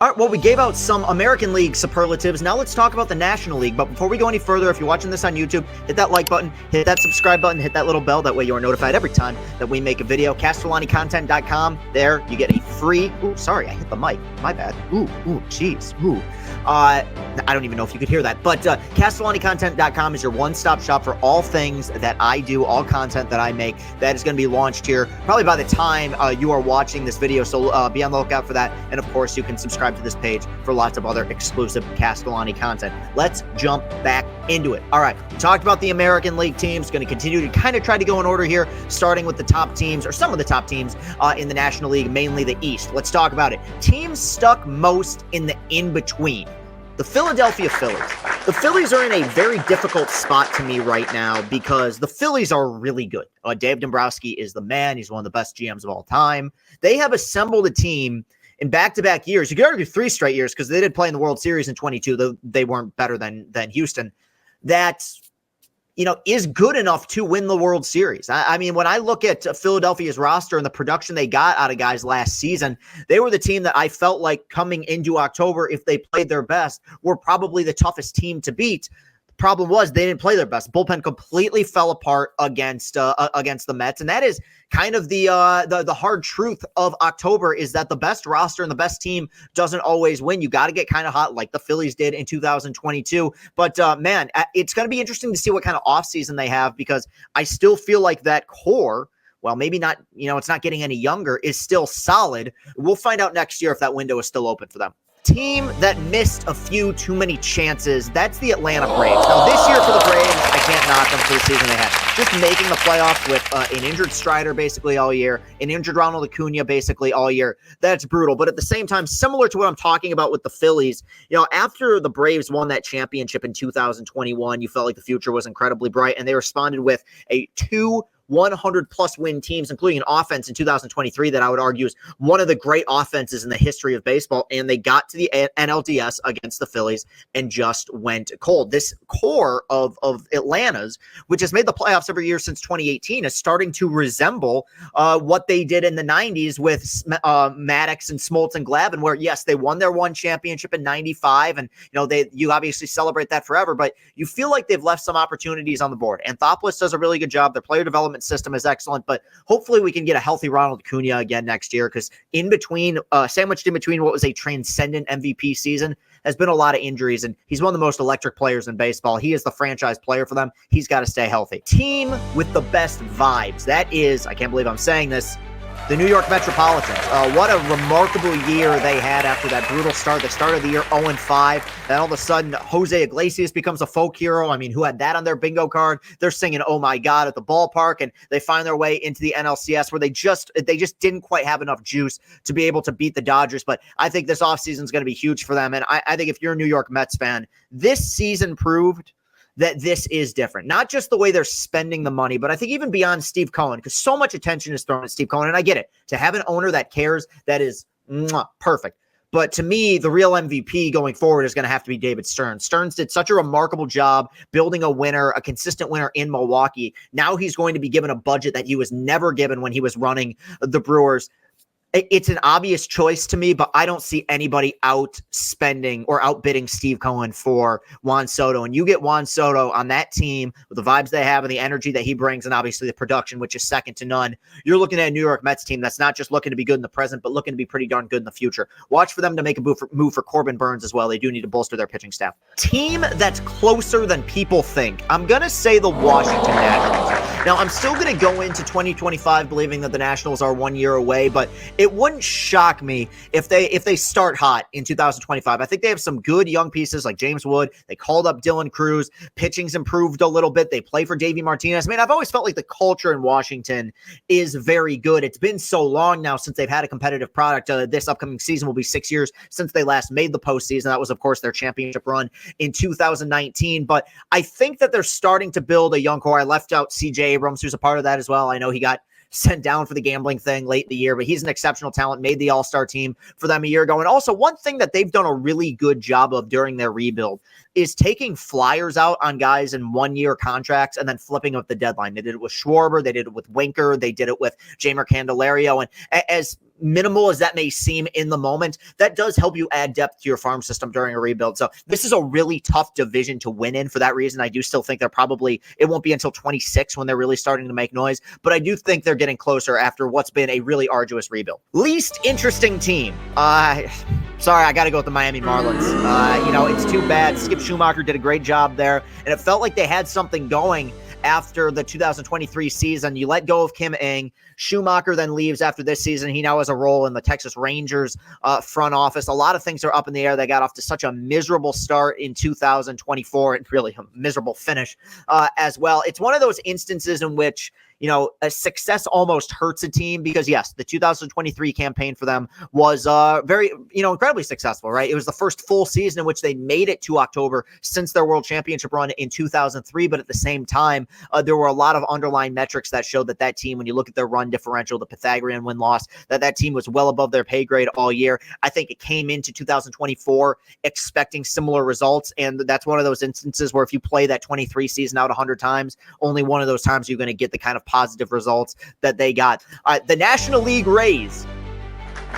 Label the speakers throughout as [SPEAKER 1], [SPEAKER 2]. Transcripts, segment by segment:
[SPEAKER 1] All right, well, we gave out some American League superlatives. Now let's talk about the National League. But before we go any further, if you're watching this on YouTube, hit that like button, hit that subscribe button, hit that little bell. That way you are notified every time that we make a video. CastellaniContent.com. There, you get a free... Ooh, sorry, I hit the mic. My bad. Ooh, jeez. Ooh. I don't even know if you could hear that. But CastellaniContent.com is your one-stop shop for all things that I do, all content that I make. That is going to be launched here probably by the time you are watching this video. So be on the lookout for that. And, of course, you can subscribe to this page for lots of other exclusive Castellani content. Let's jump back into it. All right, we talked about the American League teams. Going to continue to kind of try to go in order here, starting with the top teams, or some of the top teams in the National League, mainly the East. Let's talk about it. Teams stuck most in the in-between. The Philadelphia Phillies. The Phillies are in a very difficult spot to me right now because the Phillies are really good. Dave Dombrowski is the man. He's one of the best GMs of all time. They have assembled a team in back-to-back years. You could argue 3 straight years because they did play in the World Series in 22, though they weren't better than Houston. That, is good enough to win the World Series. I mean, when I look at Philadelphia's roster and the production they got out of guys last season, they were the team that I felt like coming into October, if they played their best, were probably the toughest team to beat. Problem was they didn't play their best. Bullpen completely fell apart against the Mets, and that is kind of the hard truth of October, is that the best roster and the best team doesn't always win. You got to get kind of hot like the Phillies did in 2022. But man, it's going to be interesting to see what kind of offseason they have, because I still feel like that core, well, maybe not, it's not getting any younger, is still solid. We'll find out next year if that window is still open for them. Team that missed a few too many chances, that's the Atlanta Braves. Now, this year for the Braves, I can't knock them for the season they had. Just making the playoffs with an injured Strider basically all year, an injured Ronald Acuna basically all year. That's brutal. But at the same time, similar to what I'm talking about with the Phillies, after the Braves won that championship in 2021, you felt like the future was incredibly bright, and they responded with a 100-plus win teams, including an offense in 2023 that I would argue is one of the great offenses in the history of baseball, and they got to the NLDS against the Phillies and just went cold. This core of Atlanta's, which has made the playoffs every year since 2018, is starting to resemble what they did in the 90s with Maddox and Smoltz and Glavine, where, yes, they won their one championship in 95, and you obviously celebrate that forever, but you feel like they've left some opportunities on the board. Anthopoulos does a really good job. Their player development system is excellent, but hopefully we can get a healthy Ronald Acuna again next year, because sandwiched in between what was a transcendent MVP season has been a lot of injuries, and he's one of the most electric players in baseball. He is the franchise player for them. He's got to stay healthy. Team with the best vibes. That is, I can't believe I'm saying this, the New York Metropolitans. What a remarkable year they had after that brutal start. They started the year 0-5. Then all of a sudden, Jose Iglesias becomes a folk hero. I mean, who had that on their bingo card? They're singing "Oh My God" at the ballpark, and they find their way into the NLCS, where they just didn't quite have enough juice to be able to beat the Dodgers. But I think this offseason is going to be huge for them. And I think if you're a New York Mets fan, this season proved that this is different. Not just the way they're spending the money, but I think even beyond Steve Cohen, because so much attention is thrown at Steve Cohen, and I get it. To have an owner that cares, that is perfect. But to me, the real MVP going forward is going to have to be David Stearns. Stearns did such a remarkable job building a winner, a consistent winner in Milwaukee. Now he's going to be given a budget that he was never given when he was running the Brewers. It's an obvious choice to me, but I don't see anybody outspending or outbidding Steve Cohen for Juan Soto. And you get Juan Soto on that team with the vibes they have and the energy that he brings, and obviously the production, which is second to none. You're looking at a New York Mets team that's not just looking to be good in the present, but looking to be pretty darn good in the future. Watch for them to make a move for Corbin Burns as well. They do need to bolster their pitching staff. Team that's closer than people think. I'm going to say the Washington Nationals. Now, I'm still going to go into 2025 believing that the Nationals are 1 year away, but it wouldn't shock me if they start hot in 2025. I think they have some good young pieces like James Wood. They called up Dylan Cruz. Pitching's improved a little bit. They play for Davey Martinez. I mean, I've always felt like the culture in Washington is very good. It's been so long now since they've had a competitive product. This upcoming season will be 6 years since they last made the postseason. That was, of course, their championship run in 2019. But I think that they're starting to build a young core. I left out C.J. Abrams, who's a part of that as well. I know he got sent down for the gambling thing late in the year, but he's an exceptional talent, made the All-Star team for them a year ago. And also, one thing that they've done a really good job of during their rebuild is taking flyers out on guys in 1 year contracts and then flipping them at the deadline. They did it with Schwarber, they did it with Winker, they did it with Jamer Candelario. And as minimal as that may seem in the moment, that does help you add depth to your farm system during a rebuild. So this is a really tough division to win in. For that reason, I do still think it won't be until 26 when they're really starting to make noise, but I do think they're getting closer after what's been a really arduous rebuild. Least interesting team. Sorry, I got to go with the Miami Marlins. It's too bad. Skip Schumacher did a great job there, and it felt like they had something going after the 2023 season. You let go of Kim Ng. Schumacher then leaves after this season. He now has a role in the Texas Rangers front office. A lot of things are up in the air. They got off to such a miserable start in 2024 and really a miserable finish as well. It's one of those instances in which, a success almost hurts a team because, yes, the 2023 campaign for them was very, incredibly successful, right? It was the first full season in which they made it to October since their World Championship run in 2003. But at the same time, there were a lot of underlying metrics that showed that team, when you look at their run differential, the Pythagorean win-loss, that team was well above their pay grade all year. I think it came into 2024 expecting similar results, and that's one of those instances where if you play that 23 season out 100 times, only one of those times you're going to get the kind of positive results that they got. The National League Rays,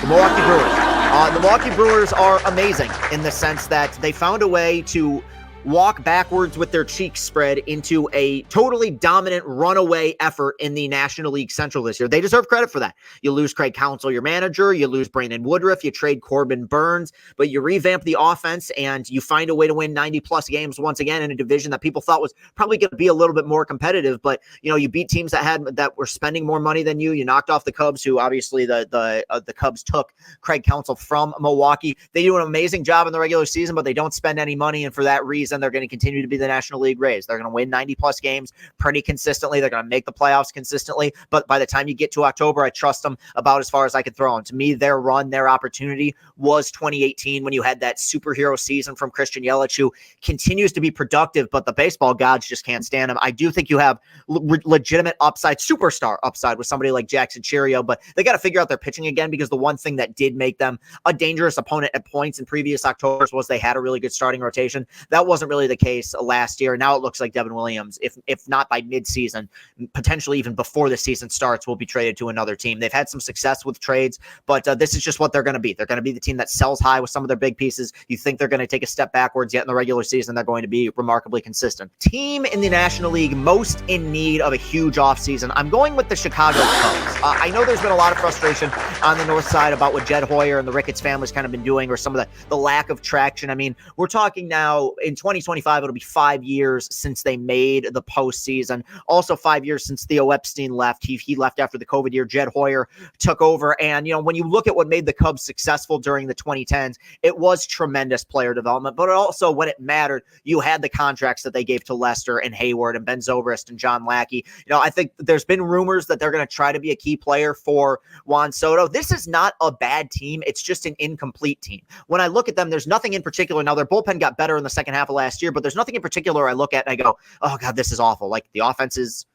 [SPEAKER 1] the Milwaukee Brewers. The Milwaukee Brewers are amazing in the sense that they found a way to walk backwards with their cheeks spread into a totally dominant runaway effort in the National League Central this year. They deserve credit for that. You lose Craig Counsell, your manager, you lose Brandon Woodruff, you trade Corbin Burns, but you revamp the offense and you find a way to win 90-plus games once again in a division that people thought was probably going to be a little bit more competitive. But, you beat teams that were spending more money than you. You knocked off the Cubs, who obviously the Cubs took Craig Counsell from Milwaukee. They do an amazing job in the regular season, but they don't spend any money, and for that reason, they're going to continue to be the National League Rays. They're going to win 90-plus games pretty consistently. They're going to make the playoffs consistently. But by the time you get to October, I trust them about as far as I could throw them. To me, their run, their opportunity was 2018 when you had that superhero season from Christian Yelich, who continues to be productive, but the baseball gods just can't stand him. I do think you have legitimate upside, superstar upside with somebody like Jackson Cheerio, but they got to figure out their pitching again, because the one thing that did make them a dangerous opponent at points in previous Octobers was they had a really good starting rotation. That wasn't really the case last year. Now it looks like Devin Williams, if not by midseason, potentially even before the season starts, will be traded to another team. They've had some success with trades, but this is just what they're going to be. They're going to be the team that sells high with some of their big pieces. You think they're going to take a step backwards, yet in the regular season, they're going to be remarkably consistent. Team in the National League most in need of a huge offseason. I'm going with the Chicago Cubs. I know there's been a lot of frustration on the north side about what Jed Hoyer and the Ricketts family's kind of been doing, or some of the lack of traction. I mean, we're talking now in 2025, it'll be 5 years since they made the postseason. Also 5 years since Theo Epstein left. He left after the COVID year. Jed Hoyer took over. And, when you look at what made the Cubs successful during the 2010s, it was tremendous player development, but also when it mattered, you had the contracts that they gave to Lester and Hayward and Ben Zobrist and John Lackey. I think there's been rumors that they're going to try to be a key player for Juan Soto. This is not a bad team. It's just an incomplete team. When I look at them, there's nothing in particular. Now, their bullpen got better in the second half of last year, but there's nothing in particular I look at and I go, oh God, this is awful. Like, the offense is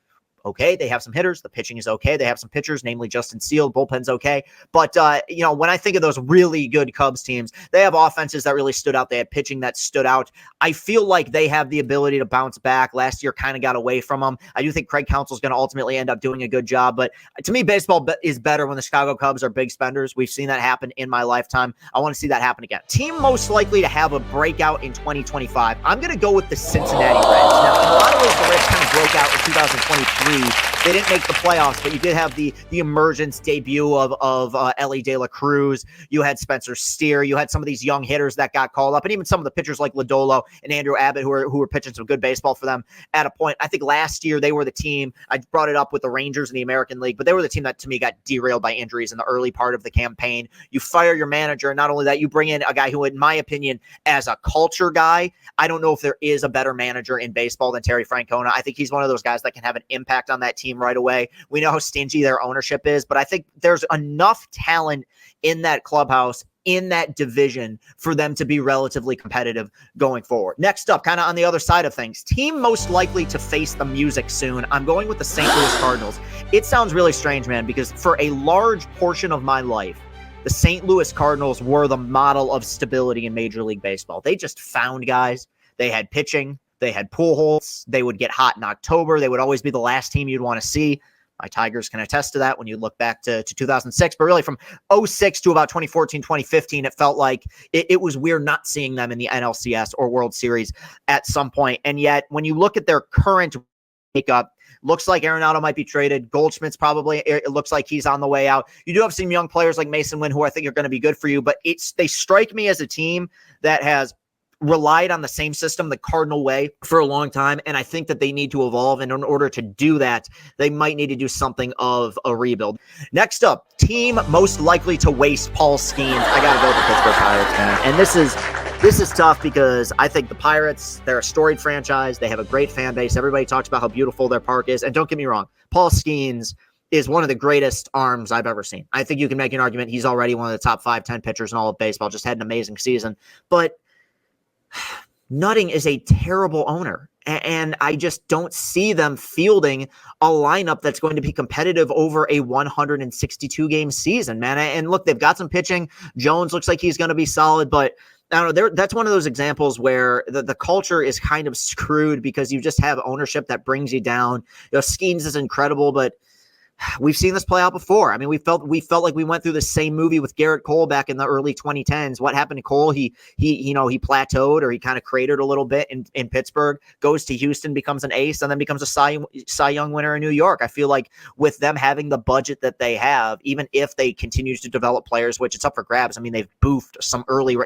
[SPEAKER 1] okay. They have some hitters. The pitching is okay. They have some pitchers, namely Justin Steele. Bullpen's okay. But, when I think of those really good Cubs teams, they have offenses that really stood out. They had pitching that stood out. I feel like they have the ability to bounce back. Last year kind of got away from them. I do think Craig Counsell's going to ultimately end up doing a good job. But to me, baseball is better when the Chicago Cubs are big spenders. We've seen that happen in my lifetime. I want to see that happen again. Team most likely to have a breakout in 2025. I'm going to go with the Cincinnati Reds. Now, in a lot of ways, the Reds kind of broke out in 2023. They didn't make the playoffs, but you did have the emergence debut of Ellie De La Cruz. You had Spencer Steer. You had some of these young hitters that got called up, and even some of the pitchers like Lodolo and Andrew Abbott who were pitching some good baseball for them at a point. I think last year they were the team. I brought it up with the Rangers in the American League, but they were the team that to me got derailed by injuries in the early part of the campaign. You fire your manager, and not only that, you bring in a guy who, in my opinion, as a culture guy, I don't know if there is a better manager in baseball than Terry Francona. I think he's one of those guys that can have an impact on that team right away. We know how stingy their ownership is, but I think there's enough talent in that clubhouse, in that division, for them to be relatively competitive going forward. Next up, kind of on the other side of things, team most likely to face the music soon. I'm going with the St. Louis Cardinals. It sounds really strange, man, because for a large portion of my life, the St. Louis Cardinals were the model of stability in Major League Baseball. They just found guys. They had pitching. They had Pujols. They would get hot in October. They would always be the last team you'd want to see. My Tigers can attest to that when you look back to 2006, but really from '06 to about 2014, 2015, it felt like it was weird not seeing them in the NLCS or World Series at some point. And yet, when you look at their current makeup, looks like Arenado might be traded. Goldschmidt's probably, it looks like he's on the way out. You do have some young players like Mason Wynn who I think are going to be good for you, but they strike me as a team that has relied on the same system the Cardinal way for a long time, and I think that they need to evolve, and in order to do that, they might need to do something of a rebuild. Next up, team most likely to waste Paul Skeens. I gotta go with the Pittsburgh Pirates, man. And this is tough because I think the Pirates, they're a storied franchise. They have a great fan base. Everybody talks about how beautiful their park is, and don't get me wrong, Paul Skeens is one of the greatest arms I've ever seen. I think you can make an argument he's already one of the top 5-10 pitchers in all of baseball, just had an amazing season, but Nutting is a terrible owner, and I just don't see them fielding a lineup that's going to be competitive over a 162-game season, man. And look, they've got some pitching. Jones looks like he's going to be solid, but I don't know. That's one of those examples where the culture is kind of screwed because you just have ownership that brings you down. Skeens is incredible, but we've seen this play out before. I mean, we felt like we went through the same movie with Garrett Cole back in the early 2010s. What happened to Cole? He plateaued, or he kind of cratered a little bit in Pittsburgh, goes to Houston, becomes an ace, and then becomes a Cy Young winner in New York. I feel like with them having the budget that they have, even if they continue to develop players, which it's up for grabs. I mean, they've boofed some early,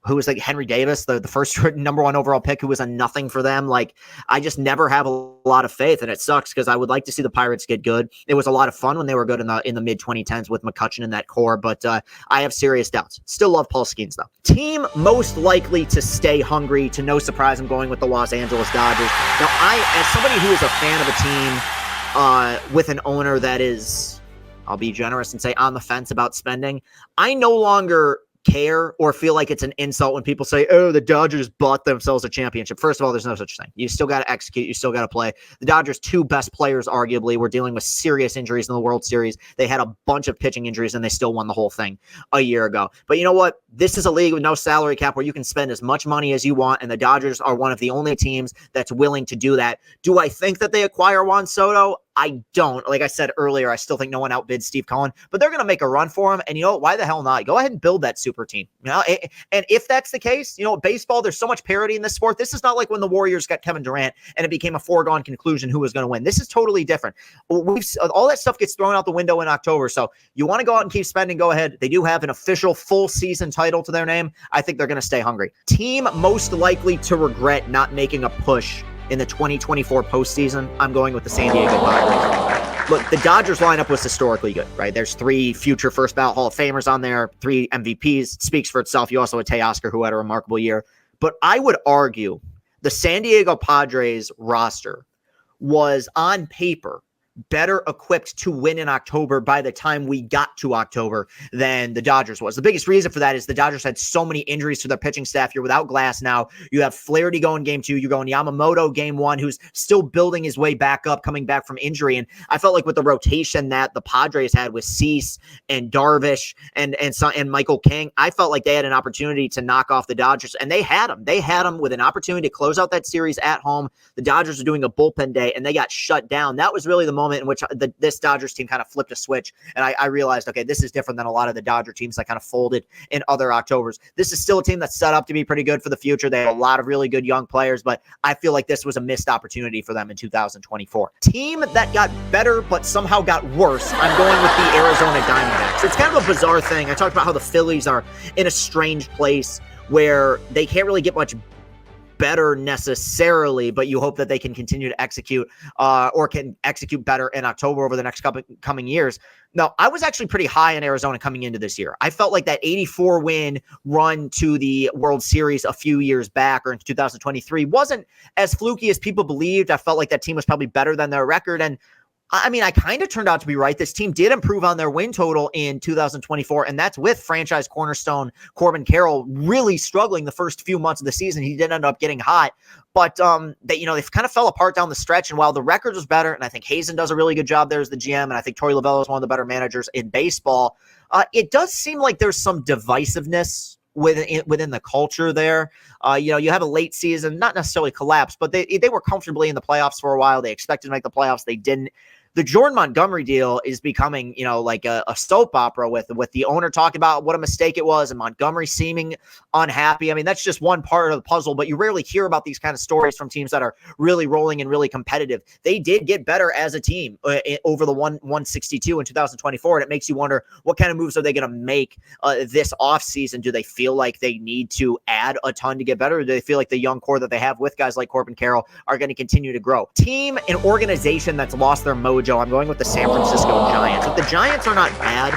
[SPEAKER 1] who was like Henry Davis, the first number 1 overall pick, who was a nothing for them. Like, I just never have a lot of faith, and it sucks because I would like to see the Pirates get good. It was a lot of fun when they were good in the mid 2010s with McCutchen in that core, but I have serious doubts. Still love Paul Skeens though. Team most likely to stay hungry. To no surprise, I'm going with the Los Angeles Dodgers. Now, as somebody who is a fan of a team with an owner that is, I'll be generous and say, on the fence about spending, I no longer care or feel like it's an insult when people say, oh, the Dodgers bought themselves a championship. First of all, there's no such thing. You still got to execute. You still got to play. The Dodgers' 2 best players, arguably, were dealing with serious injuries in the World Series. They had a bunch of pitching injuries, and they still won the whole thing a year ago. But you know what? This is a league with no salary cap where you can spend as much money as you want, and the Dodgers are one of the only teams that's willing to do that. Do I think that they acquire Juan Soto? I don't. Like I said earlier, I still think no one outbids Steve Cohen, but they're going to make a run for him. And you know what? Why the hell not? Go ahead and build that super team. And if that's the case, baseball, there's so much parity in this sport. This is not like when the Warriors got Kevin Durant and it became a foregone conclusion who was going to win. This is totally different. All that stuff gets thrown out the window in October. So you want to go out and keep spending, go ahead. They do have an official full season title to their name. I think they're going to stay hungry. Team most likely to regret not making a push in the 2024 postseason, I'm going with the San Diego Padres. Look, the Dodgers lineup was historically good, right? There's 3 future first ballot Hall of Famers on there, 3 MVPs. It speaks for itself. You also had Teoscar, who had a remarkable year. But I would argue the San Diego Padres roster was on paper better equipped to win in October by the time we got to October than the Dodgers was. The biggest reason for that is the Dodgers had so many injuries to their pitching staff. You're without Glass now. You have Flaherty going game 2. You're going Yamamoto game 1, who's still building his way back up, coming back from injury. And I felt like with the rotation that the Padres had with Cease and Darvish and Michael King, I felt like they had an opportunity to knock off the Dodgers, and they had them. They had them with an opportunity to close out that series at home. The Dodgers were doing a bullpen day, and they got shut down. That was really the moment in which this Dodgers team kind of flipped a switch, and I realized, okay, this is different than a lot of the Dodger teams that kind of folded in other Octobers. This is still a team that's set up to be pretty good for the future. They have a lot of really good young players, but I feel like this was a missed opportunity for them in 2024. Team that got better but somehow got worse, I'm going with the Arizona Diamondbacks. It's kind of a bizarre thing. I talked about how the Phillies are in a strange place where they can't really get much better necessarily, but you hope that they can continue to execute or can execute better in October over the next coming years. Now, I was actually pretty high in Arizona coming into this year. I felt like that 84 win run to the World Series a few years back or in 2023 wasn't as fluky as people believed. I felt like that team was probably better than their record, and I mean, I kind of turned out to be right. This team did improve on their win total in 2024, and that's with franchise cornerstone Corbin Carroll really struggling the first few months of the season. He did end up getting hot, but they kind of fell apart down the stretch. And while the record was better, and I think Hazen does a really good job there as the GM, and I think Torey Lovullo is one of the better managers in baseball, it does seem like there's some divisiveness within the culture there. You have a late season, not necessarily collapse, but they were comfortably in the playoffs for a while. They expected to make the playoffs. They didn't. the Jordan Montgomery deal is becoming, like a soap opera with the owner talking about what a mistake it was and Montgomery seeming unhappy. I mean, that's just one part of the puzzle, but you rarely hear about these kind of stories from teams that are really rolling and really competitive. They did get better as a team over the 162 in 2024, and it makes you wonder what kind of moves are they going to make this offseason. Do they feel like they need to add a ton to get better, or do they feel like the young core that they have with guys like Corbin Carroll are going to continue to grow? Team and organization that's lost their mojo, I'm going with the San Francisco Giants. Like, the Giants are not bad,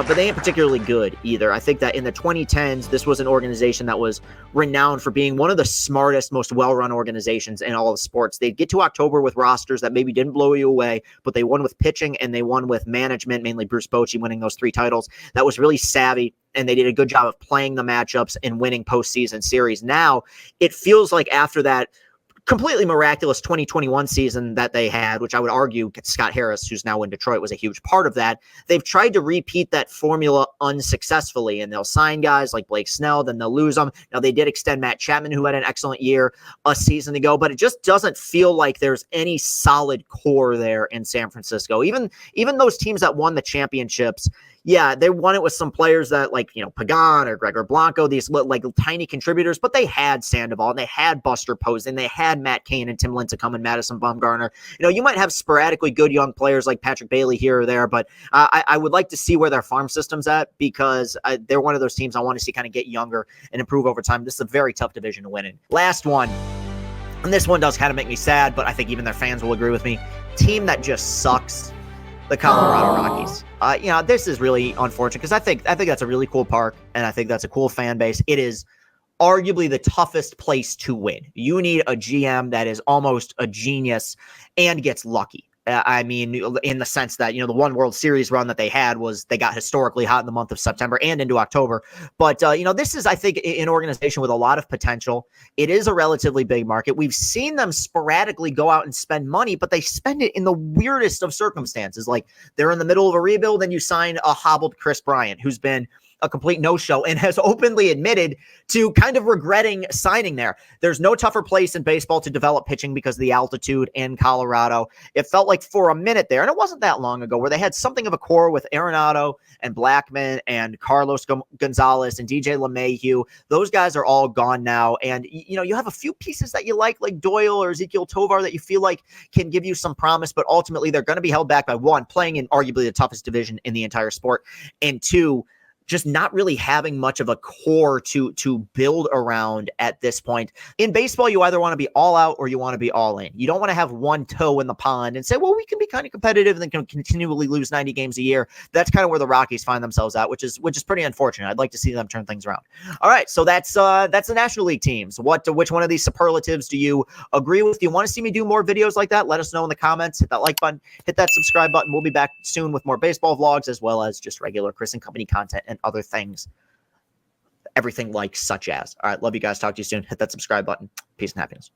[SPEAKER 1] but they ain't particularly good either. I think that in the 2010s, this was an organization that was renowned for being one of the smartest, most well-run organizations in all of sports. They'd get to October with rosters that maybe didn't blow you away, but they won with pitching and they won with management, mainly Bruce Bochy winning those 3 titles. That was really savvy, and they did a good job of playing the matchups and winning postseason series. Now, it feels like after that completely miraculous 2021 season that they had, which I would argue Scott Harris, who's now in Detroit, was a huge part of that. They've tried to repeat that formula unsuccessfully, and they'll sign guys like Blake Snell, then they'll lose them. Now, they did extend Matt Chapman, who had an excellent year a season ago, but it just doesn't feel like there's any solid core there in San Francisco. Even those teams that won the championships, yeah, they won it with some players that, like, Pagan or Gregor Blanco, these like tiny contributors, but they had Sandoval and they had Buster Posey and they had Matt Cain and Tim Lincecum and Madison Bumgarner. You might have sporadically good young players like Patrick Bailey here or there, but I would like to see where their farm system's at, because they're one of those teams I want to see kind of get younger and improve over time. This is a very tough division to win in. Last one, and this one does kind of make me sad, but I think even their fans will agree with me. Team that just sucks. The Colorado Rockies. This is really unfortunate, because I think that's a really cool park, and I think that's a cool fan base. It is arguably the toughest place to win. You need a GM that is almost a genius and gets lucky. I mean, in the sense that, the one World Series run that they had was they got historically hot in the month of September and into October. But, this is, I think, an organization with a lot of potential. It is a relatively big market. We've seen them sporadically go out and spend money, but they spend it in the weirdest of circumstances. Like, they're in the middle of a rebuild, and you sign a hobbled Chris Bryant, who's been a complete no-show and has openly admitted to kind of regretting signing there. There's no tougher place in baseball to develop pitching because of the altitude in Colorado. It felt like for a minute there, and it wasn't that long ago, where they had something of a core with Arenado and Blackmon and Carlos Gonzalez and DJ LeMahieu. Those guys are all gone now. And, you have a few pieces that you like Doyle or Ezekiel Tovar, that you feel like can give you some promise, but ultimately they're going to be held back by, one, playing in arguably the toughest division in the entire sport, and two, just not really having much of a core to build around at this point. In baseball, you either want to be all out or you want to be all in. You don't want to have one toe in the pond and say, well, we can be kind of competitive and then can continually lose 90 games a year. That's kind of where the Rockies find themselves at, which is pretty unfortunate. I'd like to see them turn things around. All right, so that's the National League teams. Which one of these superlatives do you agree with? Do you want to see me do more videos like that? Let us know in the comments. Hit that like button, hit that subscribe button. We'll be back soon with more baseball vlogs, as well as just regular Chris and Company content and other things, everything like such as. All right, love you guys. Talk to you soon. Hit that subscribe button. Peace and happiness.